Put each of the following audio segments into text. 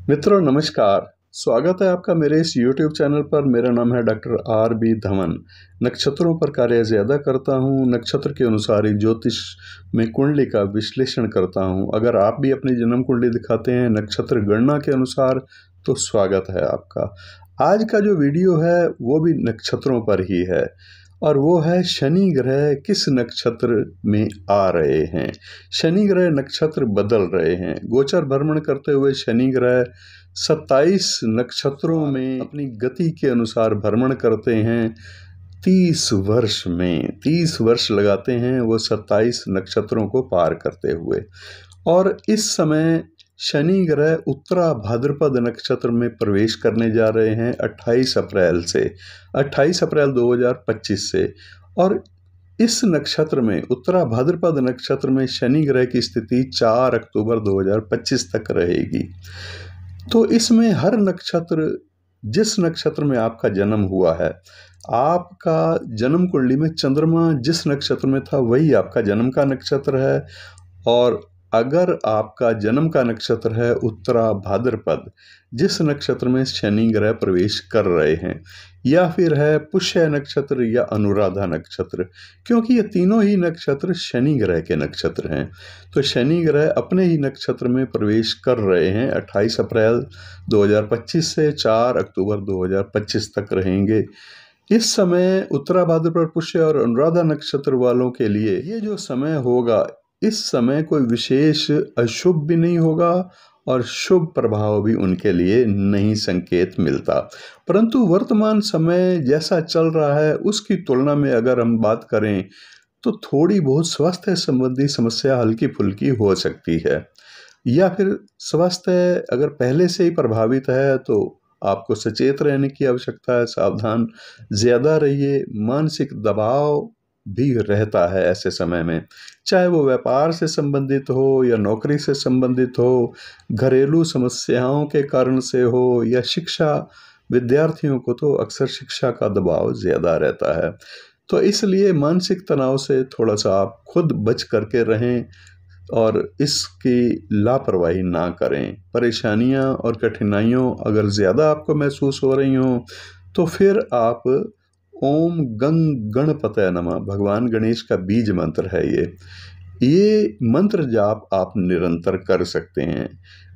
मित्रों नमस्कार। स्वागत है आपका मेरे इस YouTube चैनल पर। मेरा नाम है डॉक्टर R.B. धवन। नक्षत्रों पर कार्य ज़्यादा करता हूँ। नक्षत्र के अनुसार ही ज्योतिष में कुंडली का विश्लेषण करता हूँ। अगर आप भी अपनी जन्म कुंडली दिखाते हैं नक्षत्र गणना के अनुसार तो स्वागत है आपका। आज का जो वीडियो है वो भी नक्षत्रों पर ही है और वो है शनि ग्रह किस नक्षत्र में आ रहे हैं। शनि ग्रह नक्षत्र बदल रहे हैं। गोचर भ्रमण करते हुए शनि ग्रह 27 नक्षत्रों में अपनी गति के अनुसार भ्रमण करते हैं। 30 वर्ष में 30 वर्ष लगाते हैं वो 27 नक्षत्रों को पार करते हुए। और इस समय शनि ग्रह उत्तरा भाद्रपद नक्षत्र में प्रवेश करने जा रहे हैं 28 अप्रैल से 28 अप्रैल 2025 से। और इस नक्षत्र में उत्तरा भाद्रपद नक्षत्र में शनि ग्रह की स्थिति 4 अक्टूबर 2025 तक रहेगी। तो इसमें हर नक्षत्र, जिस नक्षत्र में आपका जन्म हुआ है, आपका जन्म कुंडली में चंद्रमा जिस नक्षत्र में था वही आपका जन्म का नक्षत्र है। और अगर आपका जन्म का नक्षत्र है उत्तरा भाद्रपद, जिस नक्षत्र में शनि ग्रह प्रवेश कर रहे हैं, या फिर है पुष्य नक्षत्र या अनुराधा नक्षत्र, क्योंकि ये तीनों ही नक्षत्र शनि ग्रह के नक्षत्र हैं। तो शनि ग्रह अपने ही नक्षत्र में प्रवेश कर रहे हैं 28 अप्रैल 2025 से 4 अक्टूबर 2025 तक रहेंगे। इस समय उत्तरा भाद्रपद, पुष्य और अनुराधा नक्षत्र वालों के लिए ये जो समय होगा, इस समय कोई विशेष अशुभ भी नहीं होगा और शुभ प्रभाव भी उनके लिए नहीं संकेत मिलता। परंतु वर्तमान समय जैसा चल रहा है उसकी तुलना में अगर हम बात करें तो थोड़ी बहुत स्वास्थ्य संबंधी समस्या हल्की फुल्की हो सकती है, या फिर स्वास्थ्य अगर पहले से ही प्रभावित है तो आपको सचेत रहने की आवश्यकता है। सावधान ज़्यादा रहिए। मानसिक दबाव भी रहता है ऐसे समय में, चाहे वो व्यापार से संबंधित हो या नौकरी से संबंधित हो, घरेलू समस्याओं के कारण से हो या शिक्षा। विद्यार्थियों को तो अक्सर शिक्षा का दबाव ज़्यादा रहता है। तो इसलिए मानसिक तनाव से थोड़ा सा आप खुद बच करके रहें और इसकी लापरवाही ना करें। परेशानियां और कठिनाइयों अगर ज़्यादा आपको महसूस हो रही हों तो फिर आप ओम गं गणपतये नमः, भगवान गणेश का बीज मंत्र है ये मंत्र जाप आप निरंतर कर सकते हैं।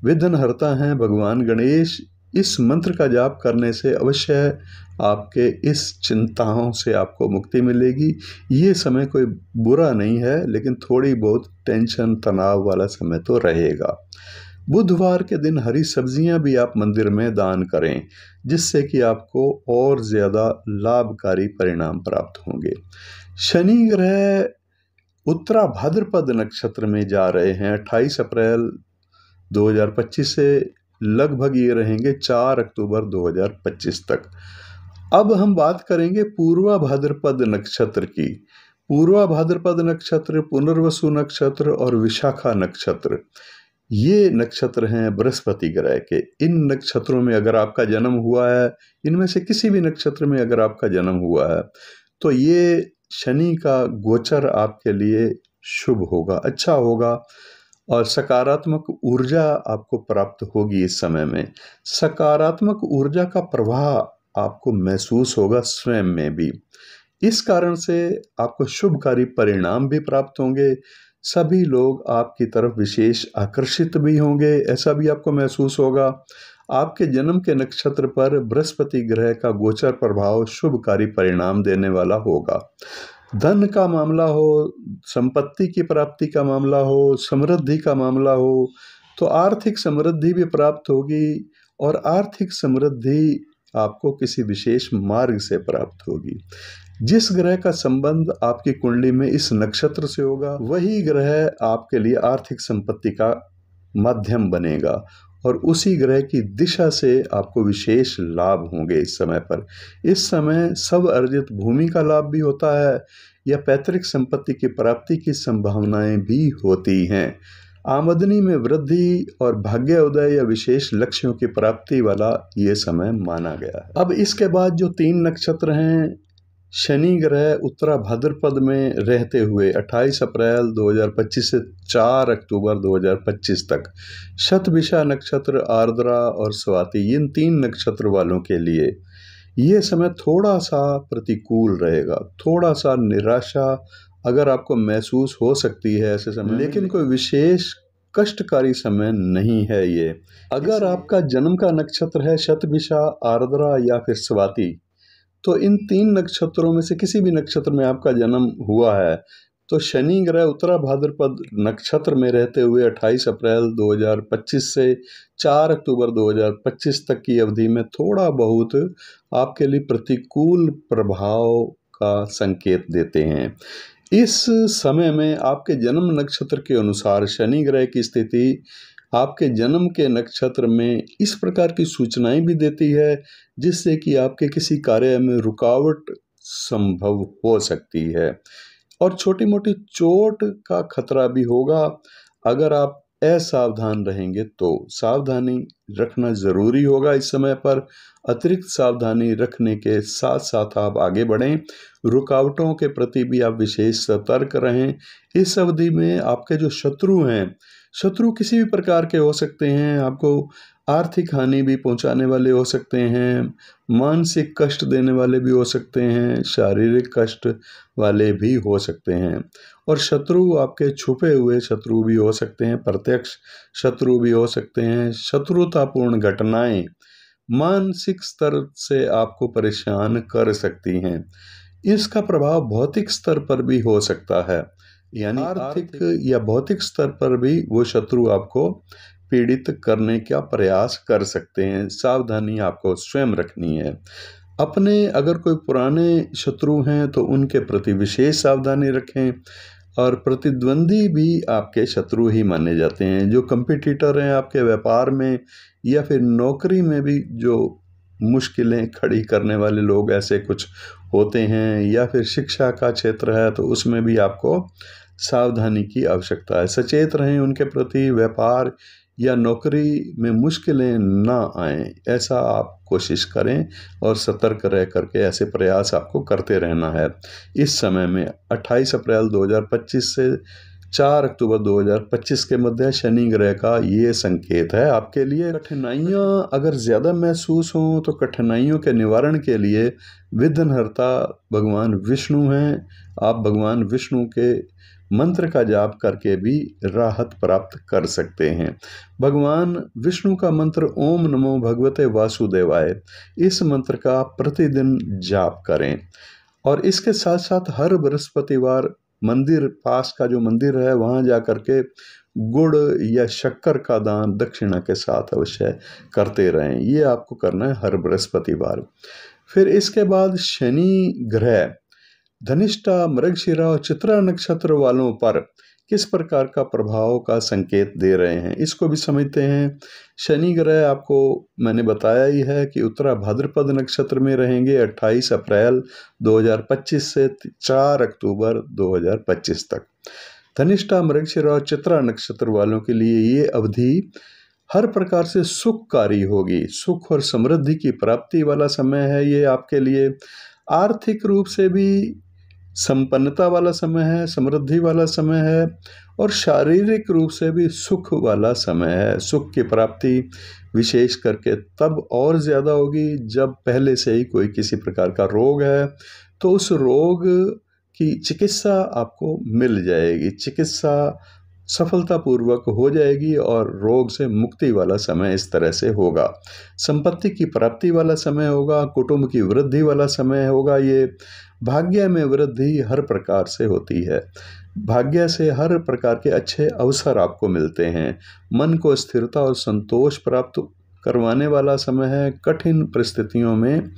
विघ्नहर्ता हैं भगवान गणेश। इस मंत्र का जाप करने से अवश्य आपके इस चिंताओं से आपको मुक्ति मिलेगी। ये समय कोई बुरा नहीं है, लेकिन थोड़ी बहुत टेंशन तनाव वाला समय तो रहेगा। बुधवार के दिन हरी सब्जियां भी आप मंदिर में दान करें, जिससे कि आपको और ज़्यादा लाभकारी परिणाम प्राप्त होंगे। शनि ग्रह उत्तरा भाद्रपद नक्षत्र में जा रहे हैं 28 अप्रैल 2025 से, लगभग ये रहेंगे 4 अक्टूबर 2025 तक। अब हम बात करेंगे पूर्वा भाद्रपद नक्षत्र की। पूर्वा भाद्रपद नक्षत्र, पुनर्वसु नक्षत्र और विशाखा नक्षत्र, ये नक्षत्र हैं बृहस्पति ग्रह के। इन नक्षत्रों में अगर आपका जन्म हुआ है, इनमें से किसी भी नक्षत्र में अगर आपका जन्म हुआ है तो ये शनि का गोचर आपके लिए शुभ होगा, अच्छा होगा और सकारात्मक ऊर्जा आपको प्राप्त होगी। इस समय में सकारात्मक ऊर्जा का प्रवाह आपको महसूस होगा स्वयं में भी। इस कारण से आपको शुभकारी परिणाम भी प्राप्त होंगे। सभी लोग आपकी तरफ विशेष आकर्षित भी होंगे, ऐसा भी आपको महसूस होगा। आपके जन्म के नक्षत्र पर बृहस्पति ग्रह का गोचर प्रभाव शुभकारी परिणाम देने वाला होगा। धन का मामला हो, संपत्ति की प्राप्ति का मामला हो, समृद्धि का मामला हो, तो आर्थिक समृद्धि भी प्राप्त होगी। और आर्थिक समृद्धि आपको किसी विशेष मार्ग से प्राप्त होगी। जिस ग्रह का संबंध आपकी कुंडली में इस नक्षत्र से होगा वही ग्रह आपके लिए आर्थिक संपत्ति का माध्यम बनेगा और उसी ग्रह की दिशा से आपको विशेष लाभ होंगे। इस समय पर, इस समय सब अर्जित भूमि का लाभ भी होता है या पैतृक संपत्ति की प्राप्ति की संभावनाएं भी होती हैं। आमदनी में वृद्धि और भाग्य उदय या विशेष लक्ष्यों की प्राप्ति वाला ये समय माना गया है। अब इसके बाद जो 3 नक्षत्र हैं शनि ग्रह उत्तरा भाद्रपद में रहते हुए 28 अप्रैल 2025 से 4 अक्टूबर 2025 तक शतभिषा नक्षत्र, आर्द्रा और स्वाति, इन 3 नक्षत्र वालों के लिए ये समय थोड़ा सा प्रतिकूल रहेगा। थोड़ा सा निराशा अगर आपको महसूस हो सकती है ऐसे समय, लेकिन कोई विशेष कष्टकारी समय नहीं है ये। अगर आपका जन्म का नक्षत्र है शतभिषा, आर्द्रा या फिर स्वाति, तो इन 3 नक्षत्रों में से किसी भी नक्षत्र में आपका जन्म हुआ है तो शनि ग्रह उत्तरा भाद्रपद नक्षत्र में रहते हुए 28 अप्रैल 2025 से 4 अक्टूबर 2025 तक की अवधि में थोड़ा बहुत आपके लिए प्रतिकूल प्रभाव का संकेत देते हैं। इस समय में आपके जन्म नक्षत्र के अनुसार शनि ग्रह की स्थिति आपके जन्म के नक्षत्र में इस प्रकार की सूचनाएं भी देती है जिससे कि आपके किसी कार्य में रुकावट संभव हो सकती है और छोटी मोटी चोट का खतरा भी होगा। अगर आप असावधान रहेंगे तो सावधानी रखना जरूरी होगा। इस समय पर अतिरिक्त सावधानी रखने के साथ साथ आप आगे बढ़ें। रुकावटों के प्रति भी आप विशेष सतर्क रहें। इस अवधि में आपके जो शत्रु हैं, शत्रु किसी भी प्रकार के हो सकते हैं, आपको आर्थिक हानि भी पहुंचाने वाले हो सकते हैं, मानसिक कष्ट देने वाले भी हो सकते हैं, शारीरिक कष्ट वाले भी हो सकते हैं और शत्रु आपके छुपे हुए शत्रु भी हो सकते हैं, प्रत्यक्ष शत्रु भी हो सकते हैं। शत्रुतापूर्ण घटनाएं मानसिक स्तर से आपको परेशान कर सकती हैं। इसका प्रभाव भौतिक स्तर पर भी हो सकता है, यानी आर्थिक या भौतिक स्तर पर भी वो शत्रु आपको पीड़ित करने का प्रयास कर सकते हैं। सावधानी आपको स्वयं रखनी है। अपने अगर कोई पुराने शत्रु हैं तो उनके प्रति विशेष सावधानी रखें और प्रतिद्वंदी भी आपके शत्रु ही माने जाते हैं। जो कंपटीटर हैं आपके व्यापार में या फिर नौकरी में भी जो मुश्किलें खड़ी करने वाले लोग ऐसे कुछ होते हैं, या फिर शिक्षा का क्षेत्र है तो उसमें भी आपको सावधानी की आवश्यकता है। सचेत रहें उनके प्रति। व्यापार या नौकरी में मुश्किलें ना आए ऐसा आप कोशिश करें और सतर्क रह करके ऐसे प्रयास आपको करते रहना है। इस समय में 28 अप्रैल 2025 से 4 अक्टूबर 2025 के मध्य शनि ग्रह का ये संकेत है आपके लिए। कठिनाइयाँ अगर ज़्यादा महसूस हों तो कठिनाइयों के निवारण के लिए विघ्नहर्ता भगवान विष्णु हैं। आप भगवान विष्णु के मंत्र का जाप करके भी राहत प्राप्त कर सकते हैं। भगवान विष्णु का मंत्र ओम नमो भगवते वासुदेवाय, इस मंत्र का प्रतिदिन जाप करें और इसके साथ साथ हर बृहस्पतिवार मंदिर, पास का जो मंदिर है वहाँ जा करके गुड़ या शक्कर का दान दक्षिणा के साथ अवश्य करते रहें। ये आपको करना है हर बृहस्पतिवार। फिर इसके बाद शनि ग्रह धनिष्ठा, मृगशिरा और चित्रा नक्षत्र वालों पर किस प्रकार का प्रभाव का संकेत दे रहे हैं, इसको भी समझते हैं। शनि ग्रह आपको मैंने बताया ही है कि उत्तरा भाद्रपद नक्षत्र में रहेंगे 28 अप्रैल 2025 से 4 अक्टूबर 2025 तक। धनिष्ठा, मृगशिरा और चित्रा नक्षत्र वालों के लिए ये अवधि हर प्रकार से सुखकारी होगी। सुख और समृद्धि की प्राप्ति वाला समय है ये आपके लिए। आर्थिक रूप से भी संपन्नता वाला समय है, समृद्धि वाला समय है और शारीरिक रूप से भी सुख वाला समय है। सुख की प्राप्ति विशेष करके तब और ज़्यादा होगी जब पहले से ही कोई किसी प्रकार का रोग है तो उस रोग की चिकित्सा आपको मिल जाएगी, चिकित्सा सफलतापूर्वक हो जाएगी और रोग से मुक्ति वाला समय इस तरह से होगा। संपत्ति की प्राप्ति वाला समय होगा, कुटुंब की वृद्धि वाला समय होगा। ये भाग्य में वृद्धि हर प्रकार से होती है। भाग्य से हर प्रकार के अच्छे अवसर आपको मिलते हैं। मन को स्थिरता और संतोष प्राप्त करवाने वाला समय है। कठिन परिस्थितियों में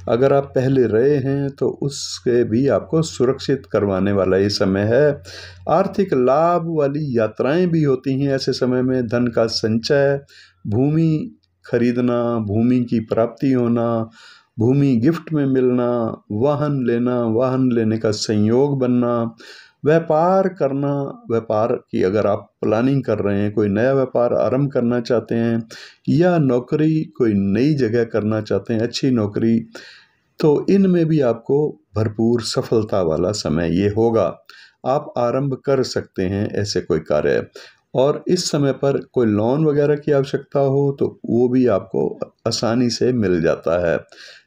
अगर आप पहले रहे हैं तो उसके भी आपको सुरक्षित करवाने वाला ये समय है। आर्थिक लाभ वाली यात्राएं भी होती हैं ऐसे समय में। धन का संचय, भूमि खरीदना, भूमि की प्राप्ति होना, भूमि गिफ्ट में मिलना, वाहन लेना, वाहन लेने का संयोग बनना, व्यापार करना। व्यापार की अगर आप प्लानिंग कर रहे हैं, कोई नया व्यापार आरंभ करना चाहते हैं या नौकरी कोई नई जगह करना चाहते हैं, अच्छी नौकरी, तो इनमें भी आपको भरपूर सफलता वाला समय ये होगा। आप आरंभ कर सकते हैं ऐसे कोई कार्य, और इस समय पर कोई लोन वगैरह की आवश्यकता हो तो वो भी आपको आसानी से मिल जाता है।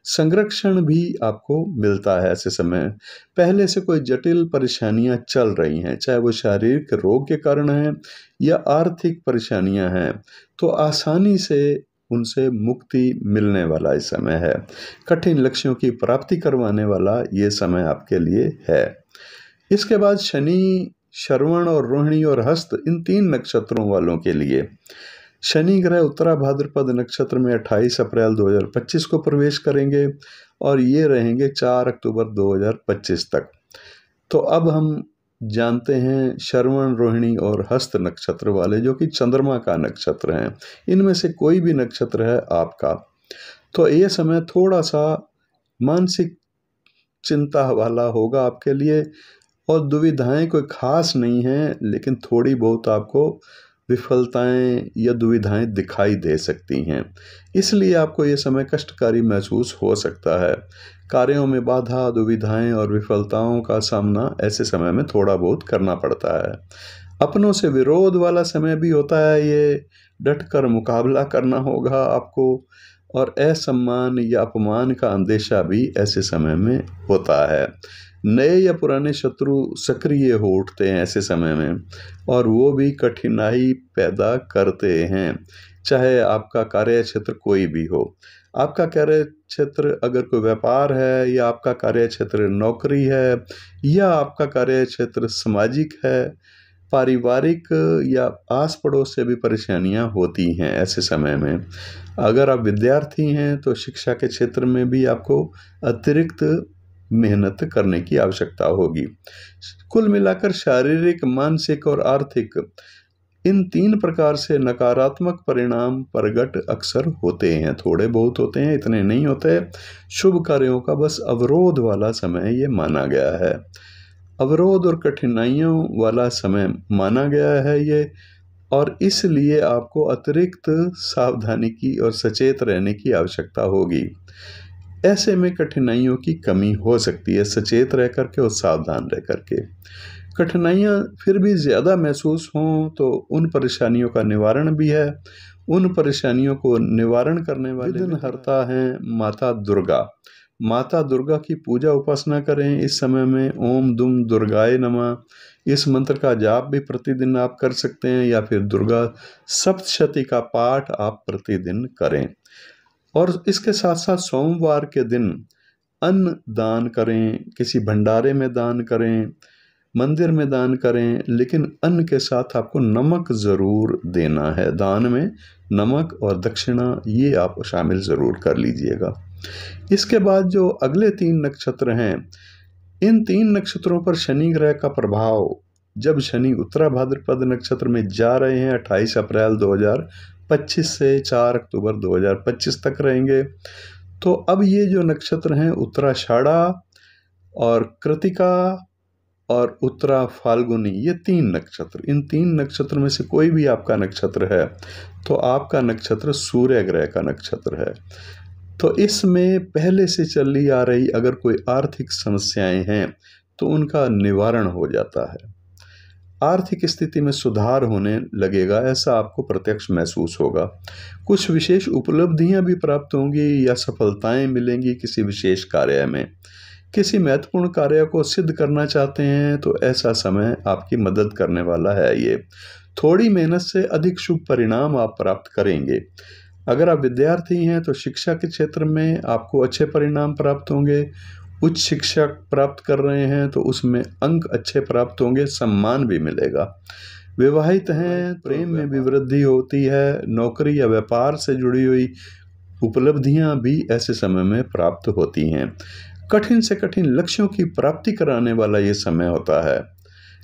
संरक्षण भी आपको मिलता है ऐसे समय। पहले से कोई जटिल परेशानियां चल रही हैं, चाहे वो शारीरिक रोग के कारण हैं या आर्थिक परेशानियां हैं, तो आसानी से उनसे मुक्ति मिलने वाला ये समय है। कठिन लक्ष्यों की प्राप्ति करवाने वाला ये समय आपके लिए है। इसके बाद शनि, श्रवण और रोहिणी और हस्त, इन 3 नक्षत्रों वालों के लिए शनि ग्रह उत्तरा भाद्रपद नक्षत्र में 28 अप्रैल 2025 को प्रवेश करेंगे और ये रहेंगे 4 अक्टूबर 2025 तक। तो अब हम जानते हैं श्रवण, रोहिणी और हस्त नक्षत्र वाले, जो कि चंद्रमा का नक्षत्र हैं, इनमें से कोई भी नक्षत्र है आपका, तो ये समय थोड़ा सा मानसिक चिंता वाला होगा आपके लिए, और दुविधाएं कोई खास नहीं हैं, लेकिन थोड़ी बहुत आपको विफलताएं या दुविधाएं दिखाई दे सकती हैं, इसलिए आपको ये समय कष्टकारी महसूस हो सकता है। कार्यों में बाधा, दुविधाएं और विफलताओं का सामना ऐसे समय में थोड़ा बहुत करना पड़ता है। अपनों से विरोध वाला समय भी होता है, ये डटकर मुकाबला करना होगा आपको, और असम्मान या अपमान का अंदेशा भी ऐसे समय में होता है। नए या पुराने शत्रु सक्रिय हो उठते हैं ऐसे समय में, और वो भी कठिनाई पैदा करते हैं, चाहे आपका कार्य क्षेत्र कोई भी हो। आपका कार्य क्षेत्र अगर कोई व्यापार है, या आपका कार्य क्षेत्र नौकरी है, या आपका कार्य क्षेत्र सामाजिक है, पारिवारिक या आस पड़ोस से भी परेशानियां होती हैं ऐसे समय में। अगर आप विद्यार्थी हैं तो शिक्षा के क्षेत्र में भी आपको अतिरिक्त मेहनत करने की आवश्यकता होगी। कुल मिलाकर शारीरिक, मानसिक और आर्थिक, इन 3 प्रकार से नकारात्मक परिणाम प्रकट अक्सर होते हैं, थोड़े बहुत होते हैं, इतने नहीं होते। शुभ कार्यों का बस अवरोध वाला समय ये माना गया है, अवरोध और कठिनाइयों वाला समय माना गया है ये, और इसलिए आपको अतिरिक्त सावधानी की और सचेत रहने की आवश्यकता होगी। ऐसे में कठिनाइयों की कमी हो सकती है, सचेत रह करके और सावधान रह करके। कठिनाइयाँ फिर भी ज़्यादा महसूस हों तो उन परेशानियों का निवारण भी है। उन परेशानियों को निवारण करने वाले विघ्नहर्ता हैं माता दुर्गा। माता दुर्गा की पूजा उपासना करें इस समय में। ओम दुम दुर्गाय नमः, इस मंत्र का जाप भी प्रतिदिन आप कर सकते हैं, या फिर दुर्गा सप्तशती का पाठ आप प्रतिदिन करें। और इसके साथ साथ सोमवार के दिन अन्न दान करें, किसी भंडारे में दान करें, मंदिर में दान करें, लेकिन अन्न के साथ आपको नमक ज़रूर देना है। दान में नमक और दक्षिणा ये आप शामिल ज़रूर कर लीजिएगा। इसके बाद जो अगले 3 नक्षत्र हैं, इन 3 नक्षत्रों पर शनि ग्रह का प्रभाव, जब शनि उत्तरा भाद्रपद नक्षत्र में जा रहे हैं 28 अप्रैल 2025 से 4 अक्टूबर 2025 तक रहेंगे, तो अब ये जो नक्षत्र हैं उत्तराषाढ़ा और कृतिका और उत्तरा फाल्गुनी, ये 3 नक्षत्र, इन 3 नक्षत्र में से कोई भी आपका नक्षत्र है तो आपका नक्षत्र सूर्य ग्रह का नक्षत्र है। तो इसमें पहले से चली आ रही अगर कोई आर्थिक समस्याएं हैं तो उनका निवारण हो जाता है, आर्थिक स्थिति में सुधार होने लगेगा, ऐसा आपको प्रत्यक्ष महसूस होगा। कुछ विशेष उपलब्धियां भी प्राप्त होंगी या सफलताएं मिलेंगी किसी विशेष कार्य में। किसी महत्वपूर्ण कार्य को सिद्ध करना चाहते हैं तो ऐसा समय आपकी मदद करने वाला है ये। थोड़ी मेहनत से अधिक शुभ परिणाम आप प्राप्त करेंगे। अगर आप विद्यार्थी हैं तो शिक्षा के क्षेत्र में आपको अच्छे परिणाम प्राप्त होंगे। उच्च शिक्षा प्राप्त कर रहे हैं तो उसमें अंक अच्छे प्राप्त होंगे, सम्मान भी मिलेगा। विवाहित हैं, प्रेम में भी वृद्धि होती है। नौकरी या व्यापार से जुड़ी हुई उपलब्धियां भी ऐसे समय में प्राप्त होती हैं। कठिन से कठिन लक्ष्यों की प्राप्ति कराने वाला ये समय होता है,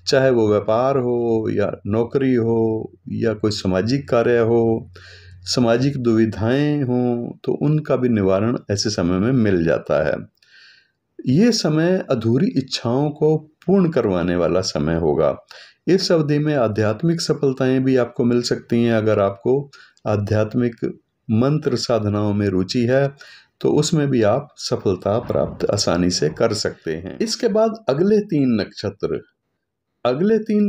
चाहे वो व्यापार हो या नौकरी हो या कोई सामाजिक कार्य हो, सामाजिक दुविधाएं हों तो उनका भी निवारण ऐसे समय में मिल जाता है। ये समय अधूरी इच्छाओं को पूर्ण करवाने वाला समय होगा। इस अवधि में आध्यात्मिक सफलताएं भी आपको मिल सकती हैं। अगर आपको आध्यात्मिक मंत्र साधनाओं में रुचि है तो उसमें भी आप सफलता प्राप्त आसानी से कर सकते हैं। इसके बाद अगले तीन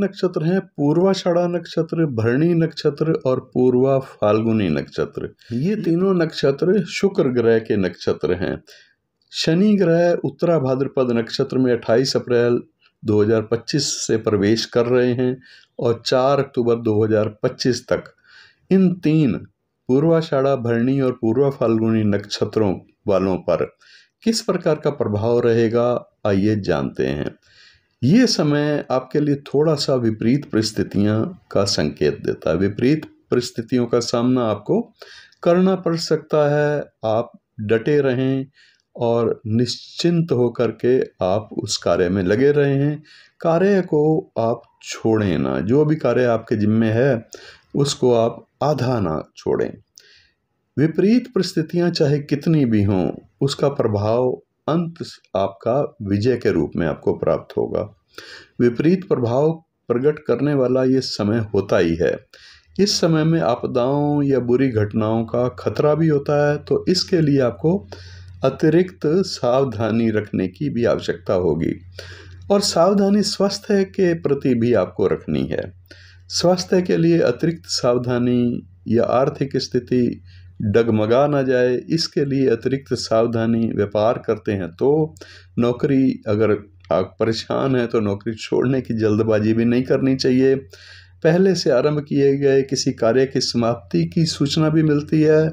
नक्षत्र हैं पूर्वाषाढ़ा नक्षत्र, भरणी नक्षत्र और पूर्वा फाल्गुनी नक्षत्र। ये तीनों नक्षत्र शुक्र ग्रह के नक्षत्र हैं। शनि ग्रह उत्तरा भाद्रपद नक्षत्र में 28 अप्रैल 2025 से प्रवेश कर रहे हैं और 4 अक्टूबर 2025 तक इन तीन पूर्वाषाढ़ा, भरणी और पूर्वा फाल्गुनी नक्षत्रों वालों पर किस प्रकार का प्रभाव रहेगा, आइए जानते हैं। ये समय आपके लिए थोड़ा सा विपरीत परिस्थितियां का संकेत देता है। विपरीत परिस्थितियों का सामना आपको करना पड़ सकता है। आप डटे रहें और निश्चिंत होकर के आप उस कार्य में लगे रहें। कार्य को आप छोड़ें ना, जो भी कार्य आपके जिम्मे है उसको आप आधा ना छोड़ें। विपरीत परिस्थितियां चाहे कितनी भी हों, उसका प्रभाव अंत आपका विजय के रूप में आपको प्राप्त होगा। विपरीत प्रभाव प्रकट करने वाला ये समय होता ही है। इस समय में आपदाओं या बुरी घटनाओं का खतरा भी होता है, तो इसके लिए आपको अतिरिक्त सावधानी रखने की भी आवश्यकता होगी। और सावधानी स्वास्थ्य के प्रति भी आपको रखनी है। स्वास्थ्य के लिए अतिरिक्त सावधानी या आर्थिक स्थिति डगमगा ना जाए, इसके लिए अतिरिक्त सावधानी। व्यापार करते हैं तो नौकरी, अगर आप परेशान हैं तो नौकरी छोड़ने की जल्दबाजी भी नहीं करनी चाहिए। पहले से आरंभ किए गए किसी कार्य की समाप्ति की सूचना भी मिलती है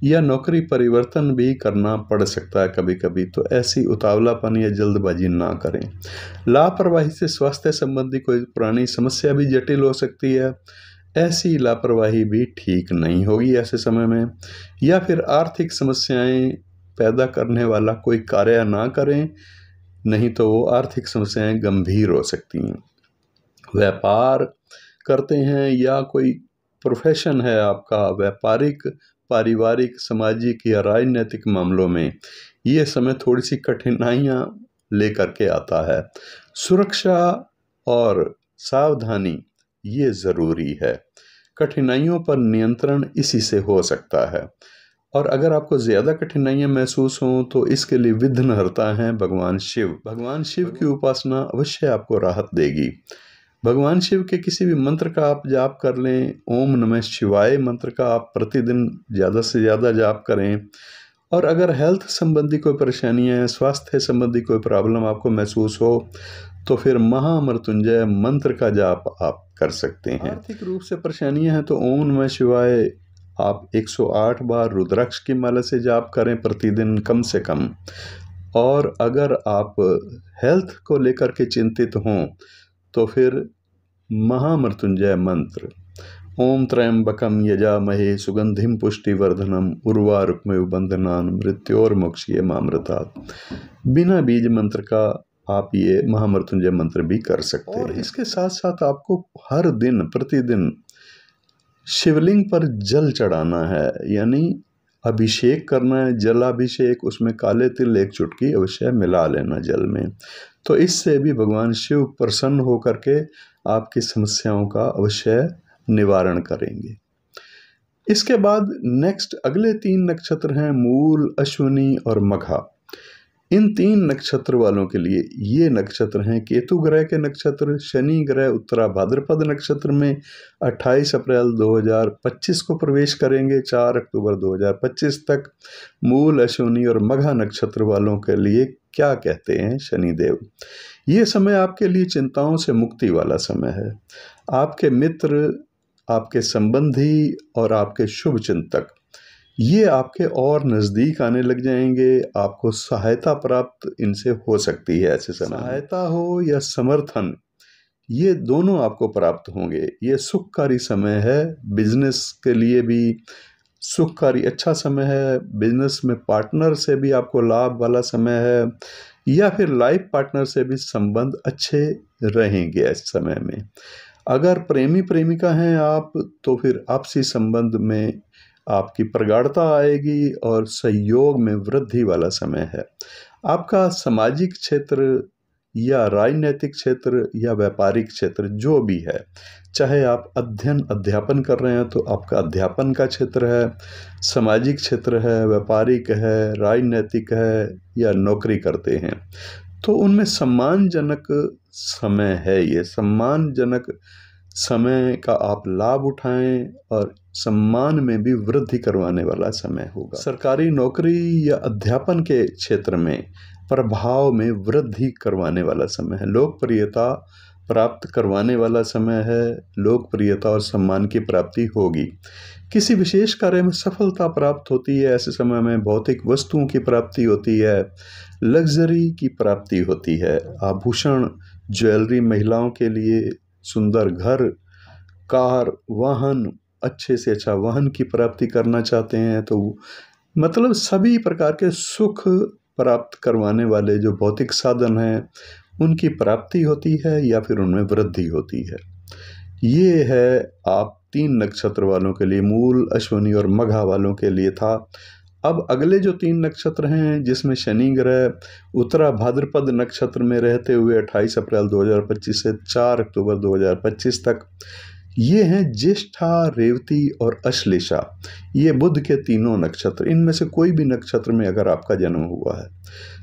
या नौकरी परिवर्तन भी करना पड़ सकता है कभी कभी, तो ऐसी उतावलापन या जल्दबाजी ना करें। लापरवाही से स्वास्थ्य संबंधी कोई पुरानी समस्या भी जटिल हो सकती है, ऐसी लापरवाही भी ठीक नहीं होगी ऐसे समय में। या फिर आर्थिक समस्याएं पैदा करने वाला कोई कार्य ना करें, नहीं तो वो आर्थिक समस्याएं गंभीर हो सकती हैं। व्यापार करते हैं या कोई प्रोफेशन है आपका, व्यापारिक, पारिवारिक, सामाजिक या राजनीतिक मामलों में ये समय थोड़ी सी कठिनाइयां लेकर के आता है। सुरक्षा और सावधानी ये ज़रूरी है। कठिनाइयों पर नियंत्रण इसी से हो सकता है। और अगर आपको ज़्यादा कठिनाइयां महसूस हों तो इसके लिए विघ्नहर्ता हैं भगवान शिव। भगवान शिव की उपासना अवश्य आपको राहत देगी। भगवान शिव के किसी भी मंत्र का आप जाप कर लें। ओम नमः शिवाय मंत्र का आप प्रतिदिन ज़्यादा से ज़्यादा जाप करें। और अगर हेल्थ संबंधी कोई परेशानियां हैं, स्वास्थ्य संबंधी कोई प्रॉब्लम आपको महसूस हो, तो फिर महामृत्युंजय मंत्र का जाप आप कर सकते हैं। आर्थिक रूप से परेशानियां हैं तो ओम नमः शिवाय आप 108 बार रुद्राक्ष की माला से जाप करें प्रतिदिन कम से कम। और अगर आप हेल्थ को लेकर के चिंतित हों तो फिर महामृत्युंजय मंत्र ओम त्र्यंबकम यजामहे सुगंधिम पुष्टिवर्धनम उर्वारुकमेव बंधनान मृत्योर्मोक्षये मामृतात्, बिना बीज मंत्र का आप ये महामृत्युंजय मंत्र भी कर सकते हैं। और इसके साथ साथ आपको हर दिन प्रतिदिन शिवलिंग पर जल चढ़ाना है, यानी अभिषेक करना है, जलाभिषेक। उसमें काले तिल 1 चुटकी अवश्य मिला लेना जल में। तो इससे भी भगवान शिव प्रसन्न होकर के आपकी समस्याओं का अवश्य निवारण करेंगे। इसके बाद नेक्स्ट अगले 3 नक्षत्र हैं मूल, अश्विनी और मघा। इन 3 नक्षत्र वालों के लिए ये नक्षत्र हैं केतु ग्रह के नक्षत्र। शनि ग्रह उत्तरा भाद्रपद नक्षत्र में 28 अप्रैल 2025 को प्रवेश करेंगे, 4 अक्टूबर 2025 तक। मूल, अश्विनी और मघा नक्षत्र वालों के लिए क्या कहते हैं शनिदेव? ये समय आपके लिए चिंताओं से मुक्ति वाला समय है। आपके मित्र, आपके संबंधी और आपके शुभ चिंतक ये आपके और नज़दीक आने लग जाएंगे। आपको सहायता प्राप्त इनसे हो सकती है। ऐसे समय सहायता हो या समर्थन, ये दोनों आपको प्राप्त होंगे। ये सुखकारी समय है। बिजनेस के लिए भी सुखकारी अच्छा समय है। बिजनेस में पार्टनर से भी आपको लाभ वाला समय है, या फिर लाइफ पार्टनर से भी संबंध अच्छे रहेंगे इस समय में। अगर प्रेमी प्रेमिका हैं आप, तो फिर आपसी संबंध में आपकी प्रगाढ़ता आएगी और सहयोग में वृद्धि वाला समय है। आपका सामाजिक क्षेत्र या राजनीतिक क्षेत्र या व्यापारिक क्षेत्र जो भी है, चाहे आप अध्यापन कर रहे हैं तो आपका अध्यापन का क्षेत्र है, सामाजिक क्षेत्र है, व्यापारिक है, राजनीतिक है या नौकरी करते हैं, तो उनमें सम्मानजनक समय है। ये सम्मानजनक समय का आप लाभ उठाएं और सम्मान में भी वृद्धि करवाने वाला समय होगा। सरकारी नौकरी या अध्यापन के क्षेत्र में प्रभाव में वृद्धि करवाने वाला समय है, लोकप्रियता प्राप्त करवाने वाला समय है, लोकप्रियता और सम्मान की प्राप्ति होगी। किसी विशेष कार्य में सफलता प्राप्त होती है, ऐसे समय में भौतिक वस्तुओं की प्राप्ति होती है, लग्जरी की प्राप्ति होती है, आभूषण, ज्वेलरी, महिलाओं के लिए सुंदर घर, कार, वाहन, अच्छे से अच्छा वाहन की प्राप्ति करना चाहते हैं तो मतलब सभी प्रकार के सुख प्राप्त करवाने वाले जो भौतिक साधन हैं उनकी प्राप्ति होती है या फिर उनमें वृद्धि होती है। ये है आप 3 नक्षत्र वालों के लिए, मूल, अश्विनी और मघा वालों के लिए था। अब अगले जो 3 नक्षत्र हैं जिसमें शनि ग्रह उत्तरा भाद्रपद नक्षत्र में रहते हुए 28 अप्रैल 2025 से 4 अक्टूबर 2025 तक, ये हैं ज्येष्ठा, रेवती और अश्लेषा। ये बुध के तीनों नक्षत्र, इनमें से कोई भी नक्षत्र में अगर आपका जन्म हुआ है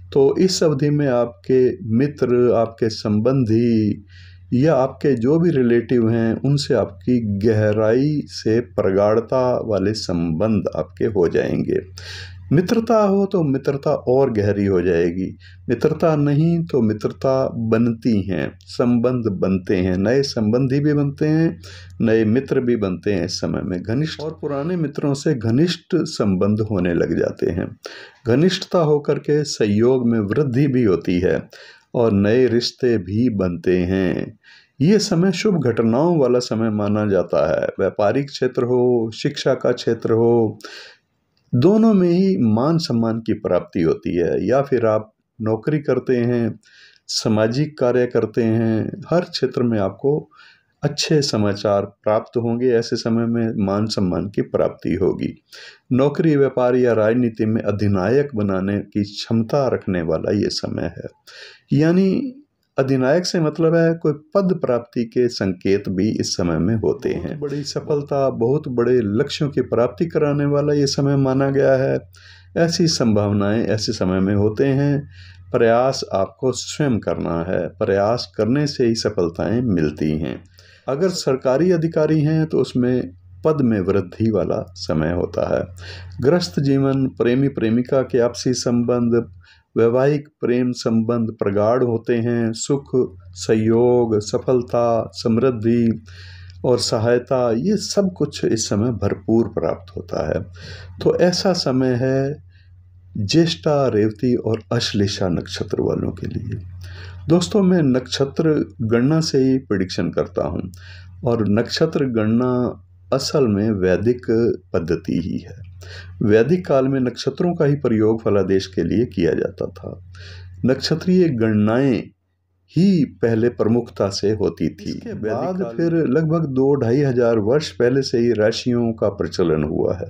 तो इस अवधि में आपके मित्र, आपके संबंधी या आपके जो भी रिलेटिव हैं उनसे आपकी गहराई से प्रगाढ़ता वाले संबंध आपके हो जाएंगे। मित्रता हो तो मित्रता और गहरी हो जाएगी, मित्रता नहीं तो मित्रता बनती हैं, संबंध बनते हैं, नए संबंधी भी बनते हैं, नए मित्र भी बनते हैं। इस समय में घनिष्ठ और पुराने मित्रों से घनिष्ठ संबंध होने लग जाते हैं। घनिष्ठता होकर के सहयोग में वृद्धि भी होती है और नए रिश्ते भी बनते हैं। ये समय शुभ घटनाओं वाला समय माना जाता है। व्यापारिक क्षेत्र हो, शिक्षा का क्षेत्र हो, दोनों में ही मान सम्मान की प्राप्ति होती है। या फिर आप नौकरी करते हैं, सामाजिक कार्य करते हैं, हर क्षेत्र में आपको अच्छे समाचार प्राप्त होंगे। ऐसे समय में मान सम्मान की प्राप्ति होगी। नौकरी, व्यापार या राजनीति में अधिनायक बनाने की क्षमता रखने वाला ये समय है। यानी अधिनायक से मतलब है कोई पद प्राप्ति के संकेत भी इस समय में होते हैं। बड़ी सफलता, बहुत बड़े लक्ष्यों की प्राप्ति कराने वाला ये समय माना गया है। ऐसी संभावनाएं ऐसे समय में होते हैं। प्रयास आपको स्वयं करना है, प्रयास करने से ही सफलताएं मिलती हैं। अगर सरकारी अधिकारी हैं तो उसमें पद में वृद्धि वाला समय होता है। गृहस्थ जीवन, प्रेमी प्रेमिका के आपसी संबंध, वैवाहिक प्रेम संबंध प्रगाढ़ होते हैं। सुख, सहयोग, सफलता, समृद्धि और सहायता, ये सब कुछ इस समय भरपूर प्राप्त होता है। तो ऐसा समय है ज्येष्ठा, रेवती और अश्लेषा नक्षत्र वालों के लिए। दोस्तों, मैं नक्षत्र गणना से ही प्रेडिक्शन करता हूँ और नक्षत्र गणना असल में वैदिक पद्धति ही है। वैदिक काल में नक्षत्रों का ही प्रयोग फलादेश के लिए किया जाता था। नक्षत्रीय गणनाएं ही पहले प्रमुखता से होती थी। इसके बाद फिर लगभग 2-2.5 हजार वर्ष पहले से ही राशियों का प्रचलन हुआ है।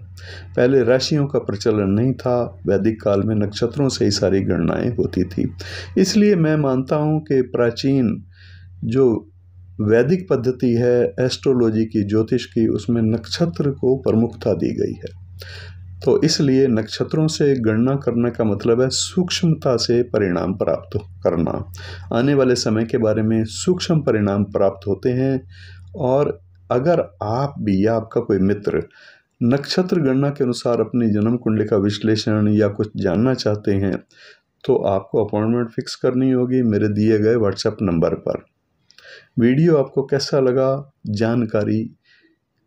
पहले राशियों का प्रचलन नहीं था, वैदिक काल में नक्षत्रों से ही सारी गणनाएं होती थी। इसलिए मैं मानता हूँ कि प्राचीन जो वैदिक पद्धति है एस्ट्रोलॉजी की, ज्योतिष की, उसमें नक्षत्र को प्रमुखता दी गई है। तो इसलिए नक्षत्रों से गणना करने का मतलब है सूक्ष्मता से परिणाम प्राप्त करना। आने वाले समय के बारे में सूक्ष्म परिणाम प्राप्त होते हैं। और अगर आप भी या आपका कोई मित्र नक्षत्र गणना के अनुसार अपनी जन्म कुंडली का विश्लेषण या कुछ जानना चाहते हैं तो आपको अपॉइंटमेंट फिक्स करनी होगी मेरे दिए गए व्हाट्सएप नंबर पर। वीडियो आपको कैसा लगा, जानकारी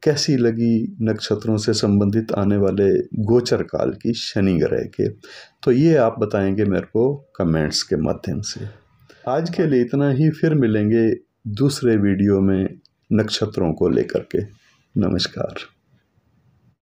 कैसी लगी नक्षत्रों से संबंधित आने वाले गोचर काल की शनि ग्रह के, तो ये आप बताएंगे मेरे को कमेंट्स के माध्यम से। आज के लिए इतना ही, फिर मिलेंगे दूसरे वीडियो में नक्षत्रों को लेकर के। नमस्कार।